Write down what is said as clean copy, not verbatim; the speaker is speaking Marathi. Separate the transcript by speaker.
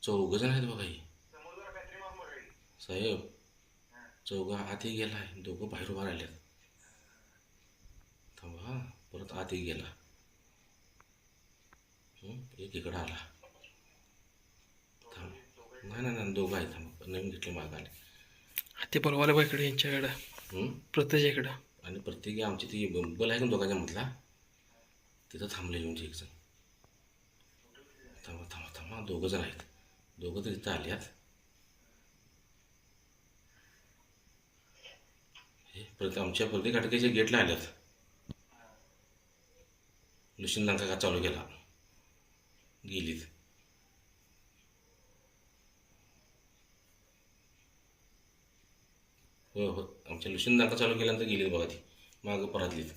Speaker 1: चौघ जण आहेत बघा ही साहेब. चौघा आतही गेला आहे, दोघं बाहेर उभा राहिल्यात. थांबा हा, परत आतही गेला. एक इकडं आला. थांब, नाही नाही नाही, दोघं आहेत. थांबा, नवीन घेतले मागं आले.
Speaker 2: ते बोलवाले बा इकडे यांच्याकडं प्रत्येकाकडं.
Speaker 1: आणि प्रत्येकी आमची ती बंबल आहे ना दोघांच्या मधला, तिथं थांबले म्हणजे एक जण. थांबा थांबा थांबा, दोघं जण आहेत. दोघं तर इथं आल्यात. हे परत आमच्या प्रत्येक अटकेच्या गेटला आल्यात. लुशिंदांका का चालू केला, गेलीत. हो हो, आमच्या लुशिंदांका चालू केल्यानंतर गेलीत बघा ती मागं परतलीत.